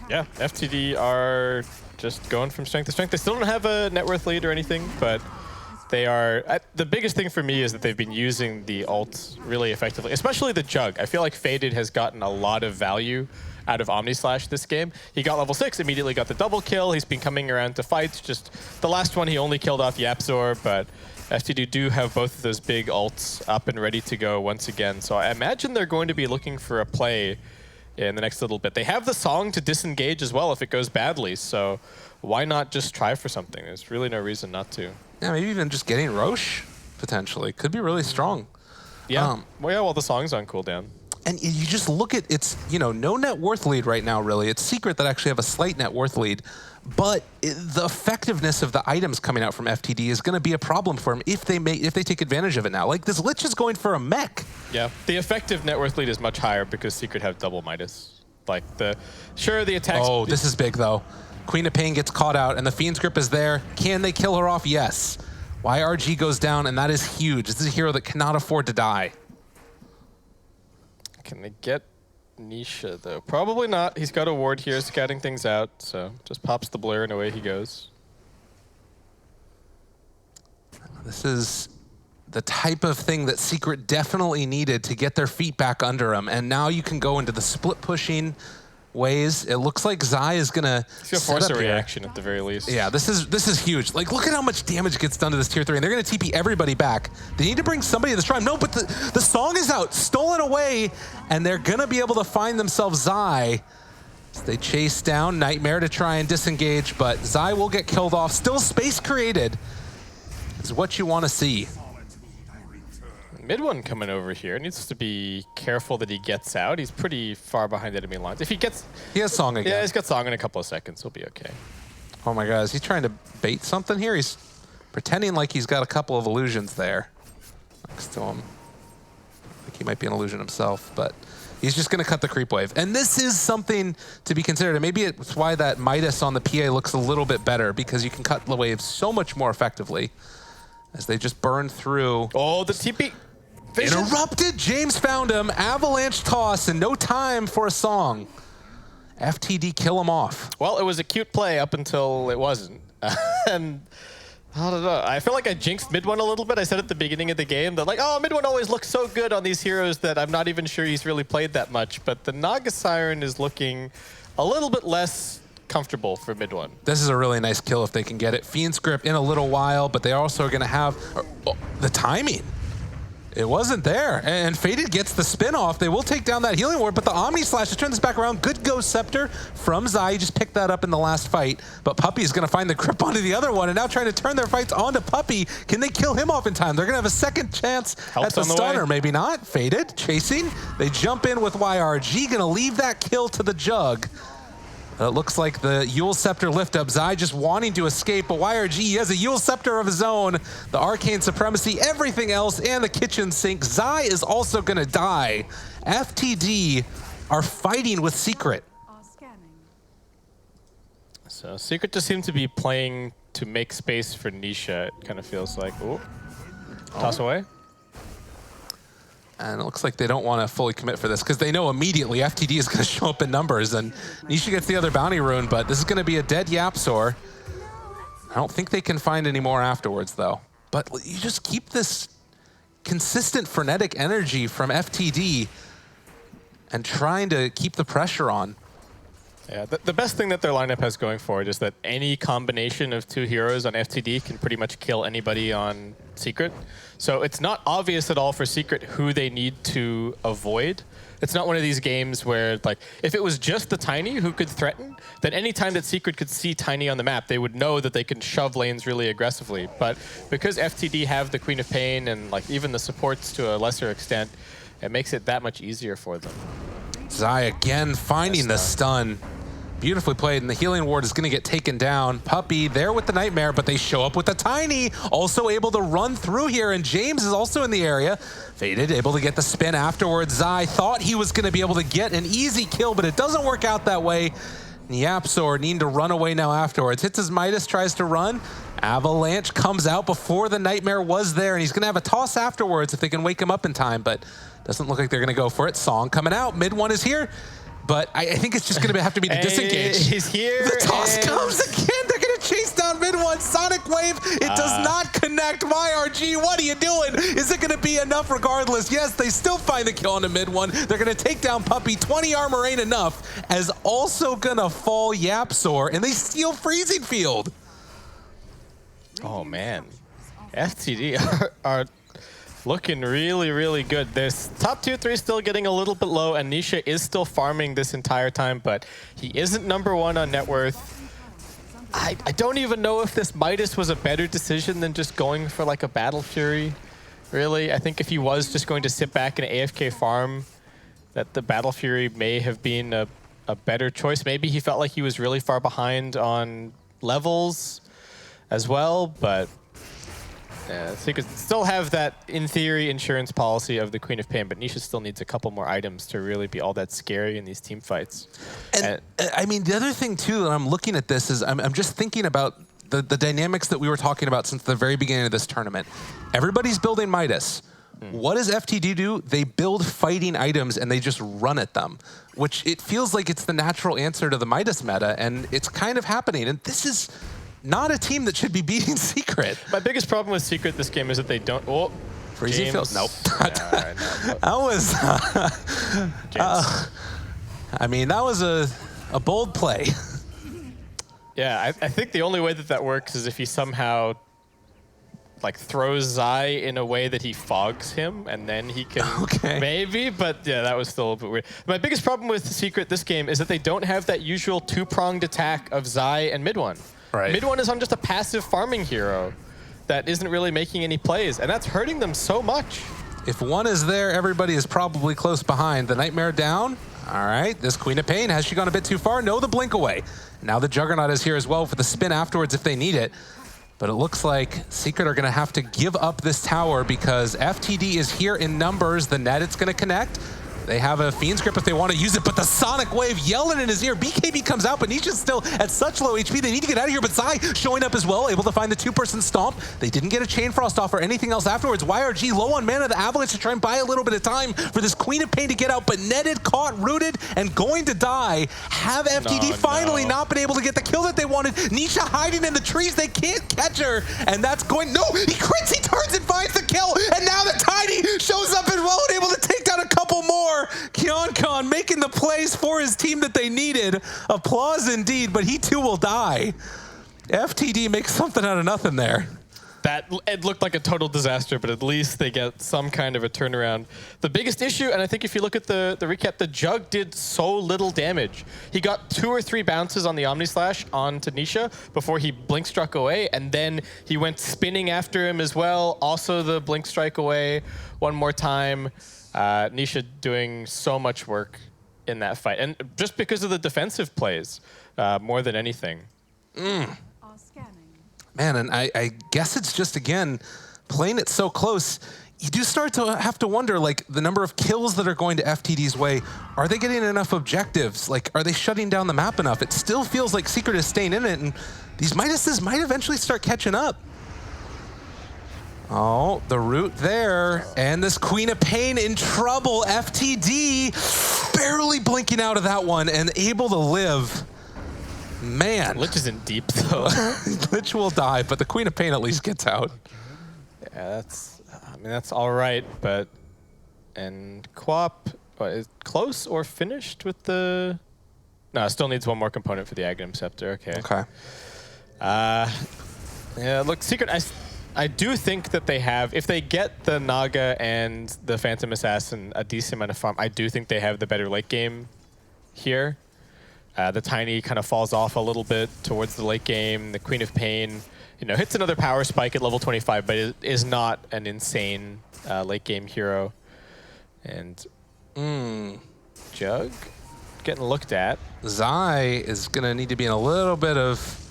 Yeah, FTD are just going from strength to strength. They still don't have a net worth lead or anything, but they are. The biggest thing for me is that they've been using the ult really effectively, especially the Jug. I feel like Faded has gotten a lot of value out of Omnislash this game. He got level 6, immediately got the double kill. He's been coming around to fights. Just the last one, he only killed off Yapzor, but FTD do have both of those big ults up and ready to go once again. So I imagine they're going to be looking for a play in the next little bit. They have the song to disengage as well if it goes badly, so why not just try for something? There's really no reason not to. Yeah, maybe even just getting Roche, potentially. Could be really strong. Yeah, well, the song's on cooldown. And you just look at, it's, no net worth lead right now, really. It's Secret that actually have a slight net worth lead. But the effectiveness of the items coming out from FTD is going to be a problem for them if they take advantage of it now. Like, this Lich is going for a mech. Yeah, the effective net worth lead is much higher because Secret have double Midas. The attacks... Oh, this is big, though. Queen of Pain gets caught out, and the Fiend's Grip is there. Can they kill her off? Yes. YRG goes down, and that is huge. This is a hero that cannot afford to die. Can they get Nisha, though? Probably not. He's got a ward here, scouting things out, so just pops the blur and away he goes. This is the type of thing that Secret definitely needed to get their feet back under them, and now you can go into the split pushing ways. It looks like Zai is gonna force a reaction at the very least. Yeah, this is huge. Look at how much damage gets done to this tier 3, and they're gonna TP everybody back. They need to bring somebody to the shrine. No, but the song is out, stolen away, and they're gonna be able to find themselves Zai. So they chase down Nightmare to try and disengage, but Zai will get killed off. Still space created is what you want to see. Mid one coming over here needs to be careful that he gets out. He's pretty far behind enemy lines. If he gets... He has song again. Yeah, he's got song in a couple of seconds. He'll be okay. Oh my god, is he trying to bait something here? He's pretending like he's got a couple of illusions there next to him. I think he might be an illusion himself, but he's just going to cut the creep wave. And this is something to be considered. And maybe it's why that Midas on the PA looks a little bit better, because you can cut the wave so much more effectively as they just burn through. Oh, the TP... Vision. Interrupted, James found him, avalanche toss, and no time for a song. FTD kill him off. Well, it was a cute play up until it wasn't. And I don't know, I feel like I jinxed mid one a little bit. I said at the beginning of the game that mid one always looks so good on these heroes that I'm not even sure he's really played that much. But the Naga Siren is looking a little bit less comfortable for mid one. This is a really nice kill if they can get it. Fiend's Grip in a little while, but they also are going to have the timing. It wasn't there, and Faded gets the spin off. They will take down that healing ward, but the Omni Slash to turn this back around. Good Ghost Scepter from Zai. Just picked that up in the last fight, but Puppey is going to find the grip onto the other one, and now trying to turn their fights onto Puppey. Can they kill him off in time? They're going to have a second chance at the stunner. Maybe not. Faded chasing. They jump in with YRG, going to leave that kill to the Jug. It looks like the Yule Scepter lift up. Zai just wanting to escape, but YRG has a Yule Scepter of his own. The Arcane Supremacy, everything else, and the kitchen sink. Zai is also gonna die. FTD are fighting with Secret. So Secret just seems to be playing to make space for Nisha, it kind of feels like. Ooh. Toss away. And it looks like they don't want to fully commit for this because they know immediately FTD is going to show up in numbers, and Nisha gets the other bounty rune, but this is going to be a dead Yapzor. I don't think they can find any more afterwards, though. But you just keep this consistent frenetic energy from FTD and trying to keep the pressure on. Yeah, the best thing that their lineup has going for it is that any combination of two heroes on FTD can pretty much kill anybody on Secret. So it's not obvious at all for Secret who they need to avoid. It's not one of these games where, like, if it was just the Tiny who could threaten, then any time that Secret could see Tiny on the map, they would know that they can shove lanes really aggressively. But because FTD have the Queen of Pain and, like, even the supports to a lesser extent, it makes it that much easier for them. Zai again finding the stun. Beautifully played, and the healing ward is going to get taken down. Puppey there with the Nightmare, but they show up with the Tiny, also able to run through here, and James is also in the area. Faded, able to get the spin afterwards. Zai thought he was going to be able to get an easy kill, but it doesn't work out that way. Yapzor needing to run away now afterwards. Hits his Midas, tries to run. Avalanche comes out before the Nightmare was there, and he's going to have a toss afterwards if they can wake him up in time, but doesn't look like they're going to go for it. Song coming out. Mid one is here. But I think it's just going to have to be the disengage. He's here. The toss comes again. They're going to chase down mid one. Sonic Wave. It does not connect. YRG, what are you doing? Is it going to be enough regardless? Yes, they still find the kill on the mid one. They're going to take down Puppey. 20 armor ain't enough. As also going to fall Yapzor. And they steal Freezing Field. Oh, man. FTD are looking really, really good. This top 2-3 still getting a little bit low, and Nisha is still farming this entire time, but he isn't #1 on net worth. I don't even know if this Midas was a better decision than just going for like a Battle Fury, really. I think if he was just going to sit back and AFK farm, that the Battle Fury may have been a better choice. Maybe he felt like he was really far behind on levels as well, but yeah, so you could still have that, in theory, insurance policy of the Queen of Pain, but Nisha still needs a couple more items to really be all that scary in these team fights. And I mean, the other thing, too, that I'm looking at this is I'm just thinking about the dynamics that we were talking about since the very beginning of this tournament. Everybody's building Midas. What does FTD do? They build fighting items and they just run at them, which it feels like it's the natural answer to the Midas meta, and it's kind of happening. And this is not a team that should be beating Secret. My biggest problem with Secret this game is that they don't... Oh, Freezing Field? Nope. Yeah, that was... I mean, that was a bold play. Yeah, I think the only way that that works is if he somehow like throws Zai in a way that he fogs him, and then he can maybe, but yeah, that was still a bit weird. My biggest problem with Secret this game is that they don't have that usual two-pronged attack of Zai and mid one. Right. Mid one is on just a passive farming hero that isn't really making any plays, and that's hurting them so much. If one is there, everybody is probably close behind. The Nightmare down. All right, this Queen of Pain, has she gone a bit too far? No, the blink away. Now the Juggernaut is here as well for the spin afterwards if they need it. But it looks like Secret are gonna have to give up this tower because FTD is here in numbers. The net, it's gonna connect. They have a Fiend's Grip if they want to use it, but the Sonic Wave yelling in his ear. BKB comes out, but Nisha's still at such low HP. They need to get out of here, but Zai showing up as well, able to find the two-person stomp. They didn't get a Chain Frost off or anything else afterwards. YRG low on mana, the Avalanche to try and buy a little bit of time for this Queen of Pain to get out, but netted, caught, rooted, and going to die. Have FTD finally not been able to get the kill that they wanted. Nisha hiding in the trees, they can't catch her, and that's going, no, he crits, he turns and finds the kill, and now the Tiny shows up as well and able to take down a couple more. Kyon making the plays for his team that they needed. Applause indeed, but he too will die. FTD makes something out of nothing there. it looked like a total disaster, but at least they get some kind of a turnaround. The biggest issue, and I think if you look at the recap, the Jug did so little damage. He got 2 or 3 bounces on the Omni Slash onto Nisha before he blink struck away, and then he went spinning after him as well. Also the blink strike away one more time. Nisha doing so much work in that fight, and just because of the defensive plays more than anything. Man, and I guess it's just, again, playing it so close, you do start to have to wonder, like, the number of kills that are going to FTD's way. Are they getting enough objectives? Like, are they shutting down the map enough? It still feels like Secret is staying in it, and these Midases might eventually start catching up. Oh, the root there, and this Queen of Pain in trouble. FTD barely blinking out of that one and able to live. Man. Lich isn't deep, though. Lich will die, but the Queen of Pain at least gets out. Yeah, that's all right, but... And Quap, is close or finished with the... No, still needs one more component for the Aghanim Scepter, okay. Okay. Yeah, look, Secret, I do think that they have... If they get the Naga and the Phantom Assassin a decent amount of farm, I do think they have the better late game here. The Tiny kind of falls off a little bit towards the late game. The Queen of Pain, hits another power spike at level 25, but it is not an insane late game hero. And Jug getting looked at. Zai is going to need to be in a little bit of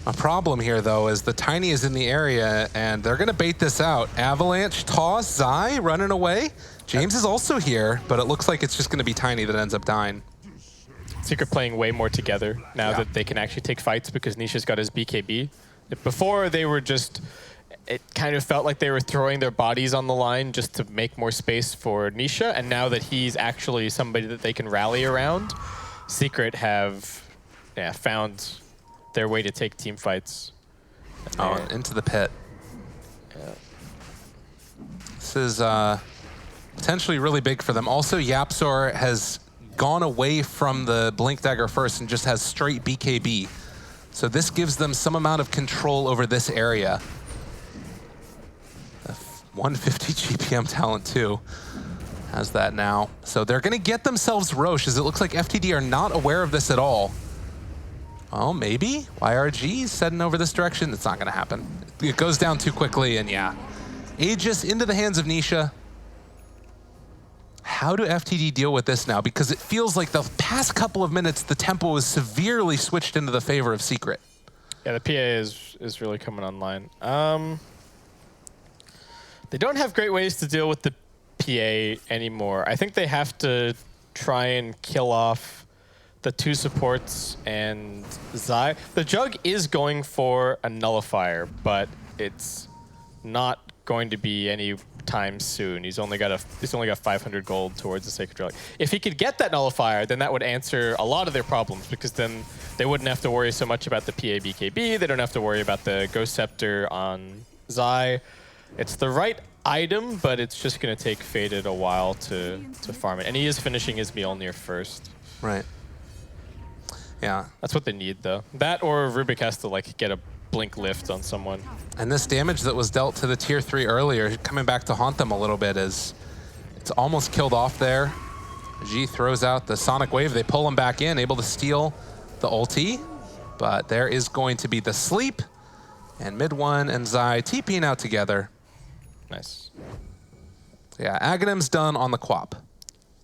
a problem here, though, as the Tiny is in the area, and they're going to bait this out. Avalanche, toss, Zai running away. James is also here, but it looks like it's just going to be Tiny that ends up dying. Secret playing way more together now that they can actually take fights because Nisha's got his BKB. Before, they were just... It kind of felt like they were throwing their bodies on the line just to make more space for Nisha, and now that he's actually somebody that they can rally around, Secret have found their way to take team fights. Oh, into the pit. Yeah. This is potentially really big for them. Also, Yapzor has gone away from the Blink Dagger first and just has straight BKB. So this gives them some amount of control over this area. 150 GPM talent too has that now. So they're going to get themselves Roche, as it looks like FTD are not aware of this at all. Oh, maybe? YRG is heading over this direction. It's not going to happen. It goes down too quickly, and yeah. Aegis into the hands of Nisha. How do FTD deal with this now? Because it feels like the past couple of minutes, the tempo is severely switched into the favor of Secret. Yeah, the PA is really coming online. They don't have great ways to deal with the PA anymore. I think they have to try and kill off the 2 supports and Zai. The Jug is going for a nullifier, but it's not going to be any time soon. He's only got 500 gold towards the Sacred Relic. If he could get that nullifier, then that would answer a lot of their problems, because then they wouldn't have to worry so much about the PA BKB. They don't have to worry about the Ghost Scepter on Zai. It's the right item, but it's just going to take Faded a while to farm it. And he is finishing his Mjolnir first. Right. Yeah. That's what they need, though. That or Rubik has to get a blink lift on someone. And this damage that was dealt to the tier 3 earlier, coming back to haunt them a little bit, is it's almost killed off there. G throws out the Sonic Wave. They pull him back in, able to steal the ulti. But there is going to be the sleep. And Mid-One and Zai TPing out together. Nice. Yeah, Aghanim's done on the Quap.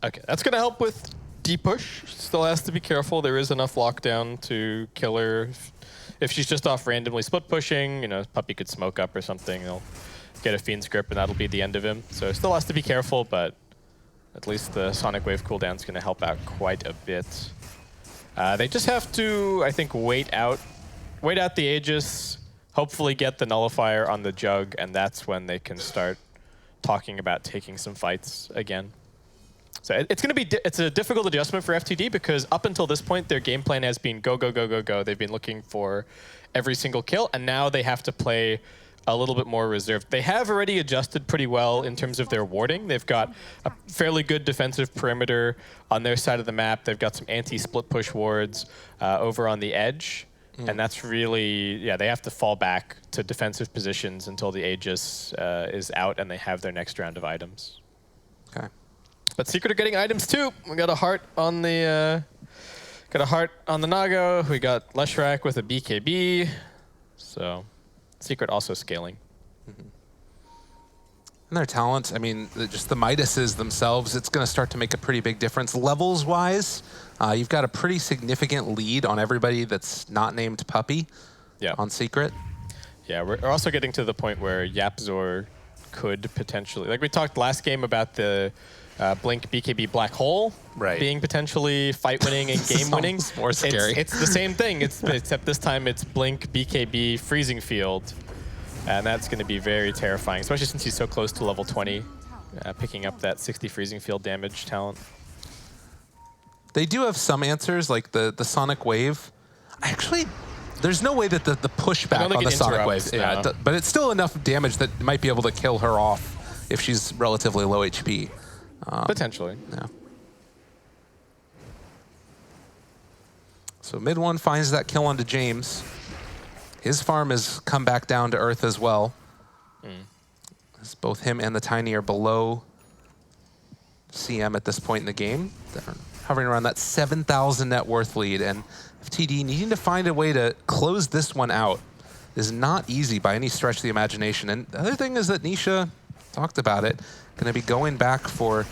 Okay, that's going to help with D-push. Still has to be careful. There is enough lockdown to kill her. If she's just off randomly split pushing, Puppy could smoke up or something. They'll get a Fiend's Grip, and that'll be the end of him. So still has to be careful, but at least the Sonic Wave cooldown is going to help out quite a bit. They just have to, I think, wait out the Aegis, hopefully get the nullifier on the Jug, and that's when they can start talking about taking some fights again. So it's going to be it's a difficult adjustment for FTD, because up until this point, their game plan has been go, go, go, go, go. They've been looking for every single kill, and now they have to play a little bit more reserved. They have already adjusted pretty well in terms of their warding. They've got a fairly good defensive perimeter on their side of the map. They've got some anti-split push wards over on the edge. And that's really, they have to fall back to defensive positions until the Aegis is out and they have their next round of items. Okay. But Secret are getting items too. We got a heart on the Nago. We got Leshrac with a BKB. So Secret also scaling. And their talent, I mean, just the Midases themselves, it's going to start to make a pretty big difference. Levels-wise, you've got a pretty significant lead on everybody that's not named Puppy on Secret. Yeah, we're also getting to the point where Yapzor could potentially... Like we talked last game about the Blink BKB Black Hole being potentially fight-winning and game-winning. More scary. It's the same thing, except this time it's Blink BKB Freezing Field. And that's going to be very terrifying, especially since he's so close to level 20, picking up that 60 freezing field damage talent. They do have some answers, like the Sonic Wave. Actually, there's no way that the pushback on the Sonic Wave, but it's still enough damage that might be able to kill her off if she's relatively low HP. Potentially. Yeah. So mid one finds that kill onto James. His farm has come back down to earth as well. As both him and the Tiny are below CM at this point in the game. They're hovering around that 7,000 net worth lead. And FTD needing to find a way to close this one out is not easy by any stretch of the imagination. And the other thing is that Nisha talked about it, going to be going back for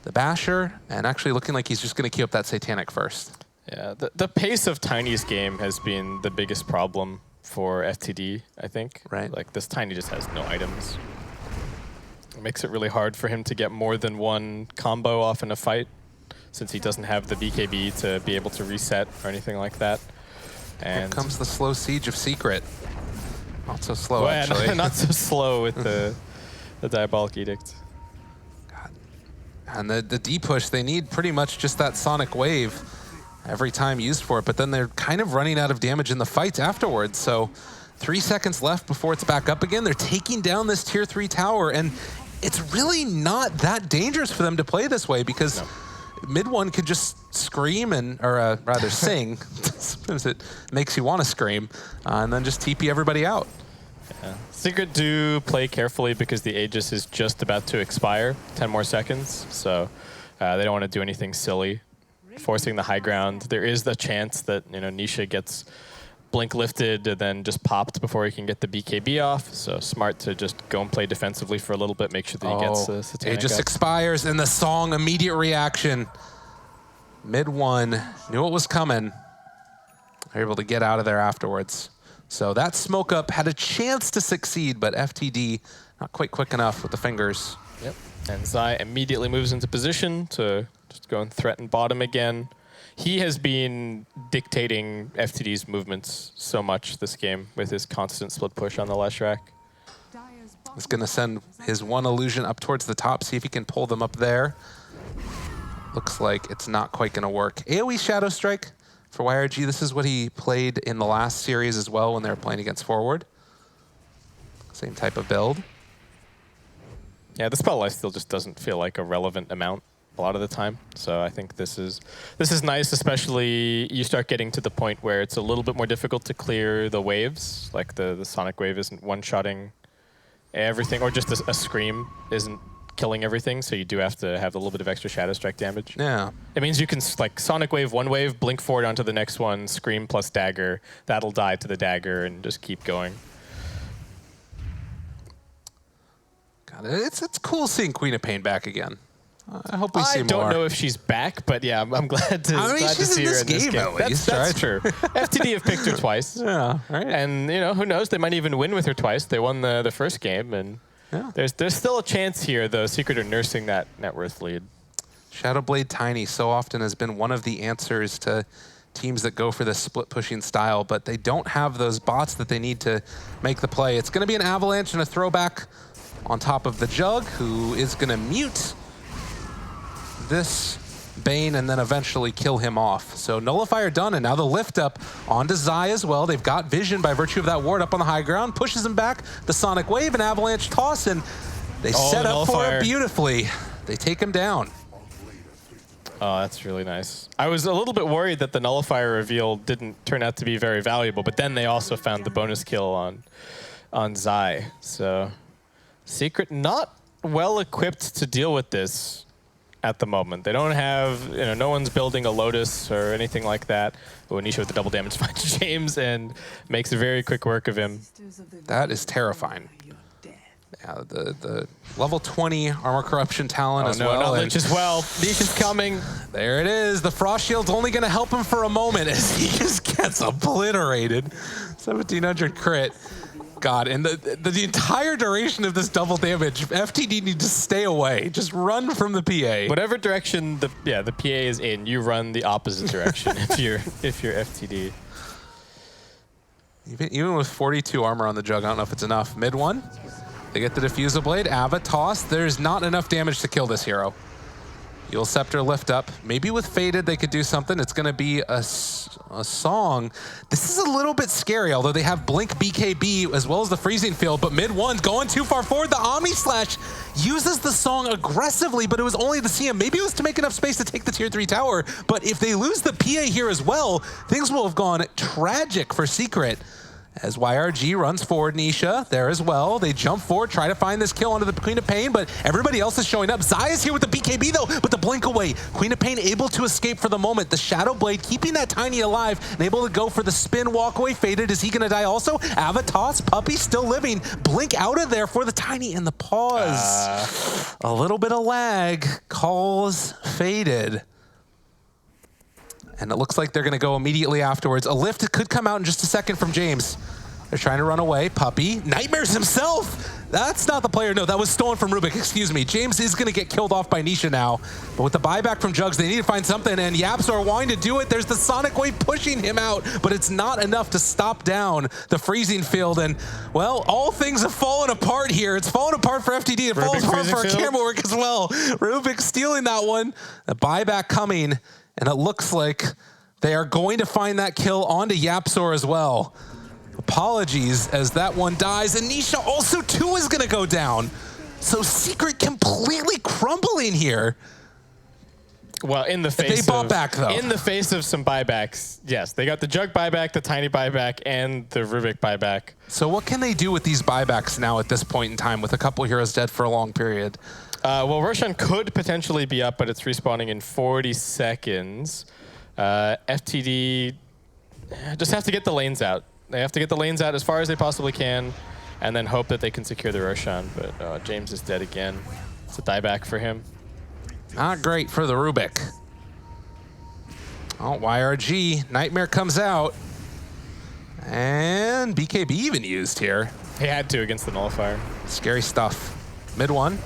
the Basher and actually looking like he's just going to keep up that Satanic first. Yeah, the pace of Tiny's game has been the biggest problem for FTD, I think. Right. Like, this Tiny just has no items. It makes it really hard for him to get more than one combo off in a fight, since he doesn't have the BKB to be able to reset or anything like that. And here comes the slow siege of Secret. Not so slow, actually. Not so slow with the Diabolic Edict. God. And the D push, they need pretty much just that Sonic Wave every time used for it, but then they're kind of running out of damage in the fights afterwards. So 3 seconds left before it's back up again. They're taking down this tier 3 tower, and it's really not that dangerous for them to play this way because mid one could just scream or rather sing. Sometimes it makes you want to scream, and then just TP everybody out. Yeah. Secret do play carefully because the Aegis is just about to expire, 10 more seconds, so they don't want to do anything silly. Forcing the high ground. There is the chance that Nisha gets blink lifted and then just popped before he can get the BKB off. So smart to just go and play defensively for a little bit, make sure that he gets the Satanic. It just expires and the song immediate reaction. Mid one knew what was coming. They're able to get out of there afterwards. So that smoke up had a chance to succeed, but FTD not quite quick enough with the fingers. Yep. And Zai immediately moves into position to just go and threaten bottom again. He has been dictating FTD's movements so much this game with his constant split push on the Leshrac. He's going to send his one illusion up towards the top, see if he can pull them up there. Looks like it's not quite going to work. AoE Shadow Strike for YRG. This is what he played in the last series as well when they were playing against Forward. Same type of build. Yeah, the spell life still just doesn't feel like a relevant amount a lot of the time. So I think this is nice, especially you start getting to the point where it's a little bit more difficult to clear the waves. Like the Sonic Wave isn't one-shotting everything, or just a Scream isn't killing everything, so you do have to have a little bit of extra Shadow Strike damage. Yeah. It means you can like Sonic Wave, one wave, blink forward onto the next one, Scream plus Dagger, that'll die to the Dagger, and just keep going. God, it's cool seeing Queen of Pain back again. I hope we see more. I don't know if she's back, but yeah, I'm glad to, see her in this game. That's true. FTD have picked her twice. Yeah, right. And who knows? They might even win with her twice. They won the first game, and there's still a chance here, though. Secret are nursing that net worth lead. Shadowblade Tiny so often has been one of the answers to teams that go for this split pushing style, but they don't have those bots that they need to make the play. It's going to be an avalanche and a throwback on top of the Jug, who is going to mute this Bane and then eventually kill him off. So Nullifier done, and now the lift up onto Zai as well. They've got vision by virtue of that ward up on the high ground, pushes him back, the Sonic Wave, and Avalanche toss, and they set up for it beautifully. They take him down. Oh, that's really nice. I was a little bit worried that the nullifier reveal didn't turn out to be very valuable, but then they also found the bonus kill on Zai. So Secret not well equipped to deal with this at the moment. They don't have, no one's building a Lotus or anything like that. But Nisha with the double damage finds James and makes a very quick work of him. That is terrifying. Yeah, the level 20 armor corruption talent as well. Lich as well. Nisha's coming. There it is. The frost shield's only going to help him for a moment as he just gets obliterated. 1700 crit. God, and the entire duration of this double damage, FTD needs to stay away. Just run from the PA. Whatever direction the PA is in, you run the opposite direction if you're FTD. Even with 42 armor on the jug, I don't know if it's enough. Mid one, they get the diffusal blade. Ava toss. There's not enough damage to kill this hero. You'll Scepter lift up. Maybe with Faded they could do something. It's going to be a song. This is a little bit scary, although they have Blink BKB as well as the freezing field, but mid one's going too far forward. The Omni Slash uses the song aggressively, but it was only the CM. Maybe it was to make enough space to take the tier 3 tower, but if they lose the PA here as well, things will have gone tragic for Secret. As YRG runs forward, Nisha there as well. They jump forward, try to find this kill onto the Queen of Pain, but everybody else is showing up. Zai is here with the BKB though, but the blink away. Queen of Pain able to escape for the moment. The Shadow Blade keeping that Tiny alive and able to go for the spin walk away. Faded, is he gonna die also? Avatos, Puppy still living. Blink out of there for the Tiny and the pause. A little bit of lag calls Faded. And it looks like they're going to go immediately afterwards. A lift could come out in just a second from James. They're trying to run away. Puppy. Nightmares himself. That's not the player. No, that was stolen from Rubik. Excuse me. James is going to get killed off by Nisha now. But with the buyback from Jugs, they need to find something. And Yaps are wanting to do it. There's the Sonic Wave pushing him out. But it's not enough to stop down the freezing field. And, well, all things have fallen apart here. It's fallen apart for FTD. It falls apart for our camera work as well. Rubik stealing that one. The buyback coming. And it looks like they are going to find that kill onto Yapsor as well. Apologies as that one dies. And Nisha also too is going to go down. So Secret completely crumbling here. Well, in the face they bought back though. In the face of some buybacks, yes. They got the Jug buyback, the Tiny buyback, and the Rubik buyback. So what can they do with these buybacks now at this point in time with a couple heroes dead for a long period? Well, Roshan could potentially be up, but it's respawning in 40 seconds. FTD just have to get the lanes out. They have to get the lanes out as far as they possibly can, and then hope that they can secure the Roshan. But James is dead again. It's a dieback for him. Not great for the Rubik. Oh, YRG. Nightmare comes out. And BKB even used here. He had to against the Nullifier. Scary stuff. Mid one.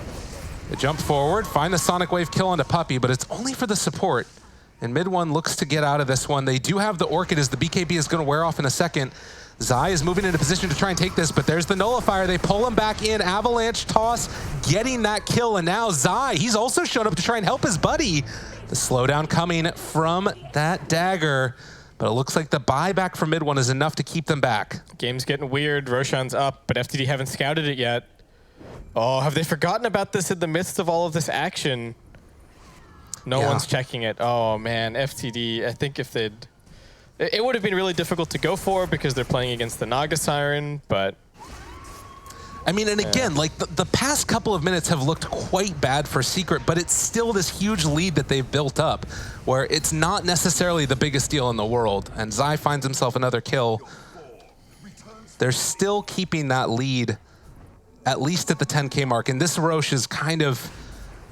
They jump forward, find the Sonic Wave kill onto Puppy, but it's only for the support. And mid one looks to get out of this one. They do have the Orchid as the BKB is going to wear off in a second. Zai is moving into position to try and take this, but there's the Nullifier. They pull him back in. Avalanche toss, getting that kill. And now Zai, he's also shown up to try and help his buddy. The slowdown coming from that dagger. But it looks like the buyback from mid one is enough to keep them back. Game's getting weird. Roshan's up, but FTD haven't scouted it yet. Oh, have they forgotten about this in the midst of all of this action? No one's checking it. Oh, man, FTD, I think if they'd... It would have been really difficult to go for because they're playing against the Naga Siren, but... I mean, and again, like the past couple of minutes have looked quite bad for Secret, but it's still this huge lead that they've built up where it's not necessarily the biggest deal in the world. And Zai finds himself another kill. They're still keeping that lead at least at the 10K mark. And this Roche is kind of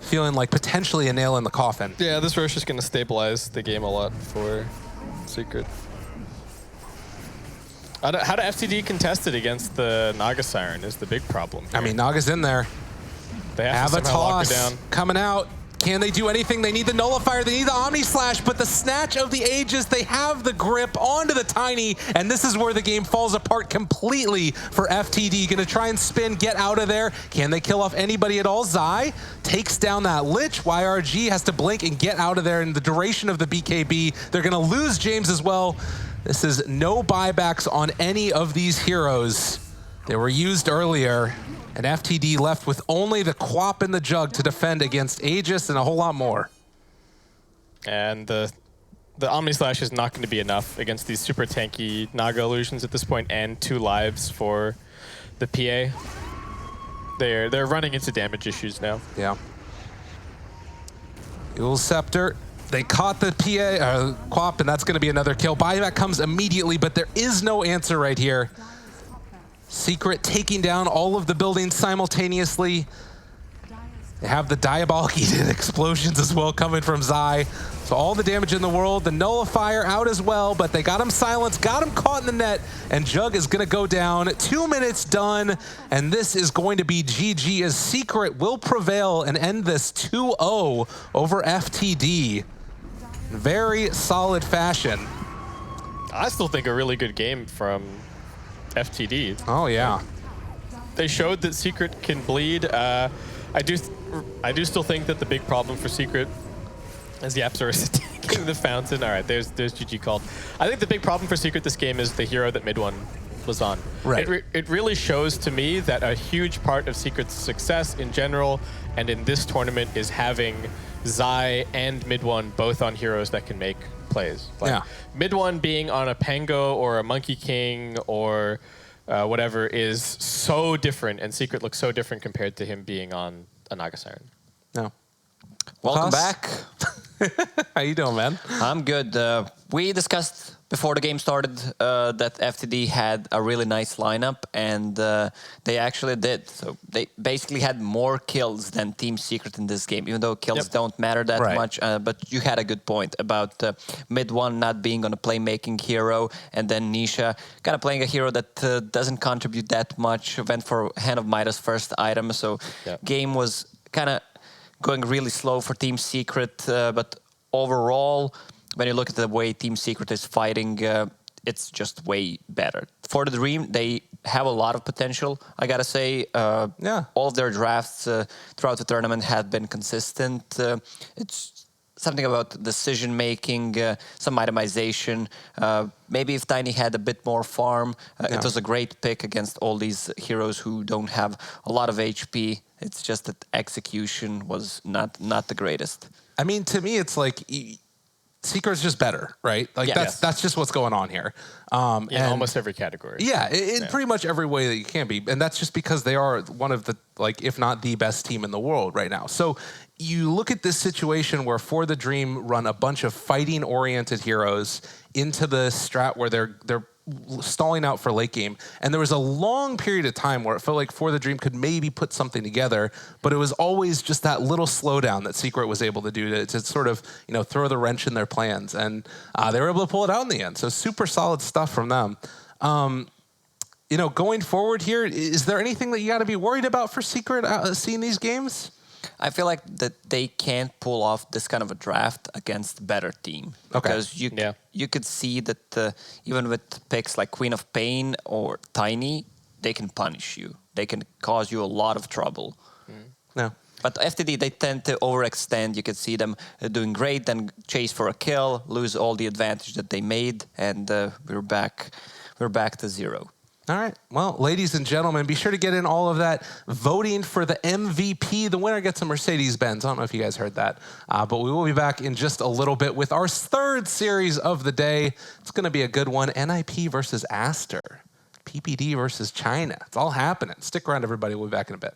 feeling like potentially a nail in the coffin. Yeah, this Roche is going to stabilize the game a lot for Secret. How do FTD contest it against the Naga Siren is the big problem here. I mean, Naga's in there. They have to somehow lock her down. Coming out. Can they do anything? They need the Nullifier, they need the Omni Slash, but the Snatch of the Ages, they have the grip onto the Tiny, and this is where the game falls apart completely for FTD. Gonna try and spin, get out of there. Can they kill off anybody at all? Zai takes down that Lich. YRG has to blink and get out of there in the duration of the BKB. They're gonna lose James as well. This is no buybacks on any of these heroes. They were used earlier. And FTD left with only the Quap and the Jug to defend against Aegis and a whole lot more. And the Omni Slash is not going to be enough against these super tanky Naga illusions at this point, and 2 lives for the PA. They're running into damage issues now. Yeah. Eul Scepter. They caught the PA, Quap, and that's going to be another kill. Buyback comes immediately, but there is no answer right here. Secret taking down all of the buildings simultaneously. They have the diabolic Eden explosions as well coming from Zai. So all the damage in the world, the nullifier out as well, but they got him silenced, got him caught in the net, and Jug is gonna go down. 2 minutes done, and this is going to be GG as Secret will prevail and end this 2-0 over FTD. Very solid fashion. I still think a really good game from FTD. Oh yeah. They showed that Secret can bleed. I do still think that the big problem for Secret is Yapzor taking the fountain. All right, there's GG called. I think the big problem for Secret this game is the hero that mid one was on. Right. It really shows to me that a huge part of Secret's success in general and in this tournament is having Zai and mid one both on heroes that can make plays. Like Yeah. mid one being on a Pango or a Monkey King or whatever is so different, and Secret looks so different compared to him being on a Naga Siren. No. Welcome Cos? back. How you doing, man? I'm good. We discussed before the game started that FTD had a really nice lineup, and they actually did. So they basically had more kills than Team Secret in this game, even though kills don't matter that much. But you had a good point about mid one not being on a playmaking hero, and then Nisha kind of playing a hero that doesn't contribute that much. Went for Hand of Midas first item, so game was kind of going really slow for Team Secret, but overall, when you look at the way Team Secret is fighting, it's just way better. For the Dream, they have a lot of potential, I gotta say. All of their drafts throughout the tournament have been consistent. It's something about decision-making, some itemization. Maybe if Tiny had a bit more farm, it was a great pick against all these heroes who don't have a lot of HP. It's just that execution was not the greatest. I mean, to me, it's like Secret's just better, right? Like that's just what's going on here. In almost every category. Yeah, in pretty much every way that you can be, and that's just because they are one of the, like, if not the best team in the world right now. So you look at this situation where For the Dream run a bunch of fighting-oriented heroes into the strat where they're stalling out for late game, and there was a long period of time where it felt like For the Dream could maybe put something together, but it was always just that little slowdown that Secret was able to do to sort of, you know, throw the wrench in their plans, and they were able to pull it out in the end. So super solid stuff from them. You know, going forward here, is there anything that you got to be worried about for Secret seeing these games? I feel like that they can't pull off this kind of a draft against better team. Because you could see that even with picks like Queen of Pain or Tiny, they can punish you. They can cause you a lot of trouble. No. But FTD, they tend to overextend. You can see them doing great, then chase for a kill, lose all the advantage that they made, and we're back to zero. All right. Well, ladies and gentlemen, be sure to get in all of that voting for the MVP. The winner gets a Mercedes-Benz. I don't know if you guys heard that, but we will be back in just a little bit with our third series of the day. It's going to be a good one. NIP versus Aster. PPD versus China. It's all happening. Stick around, everybody. We'll be back in a bit.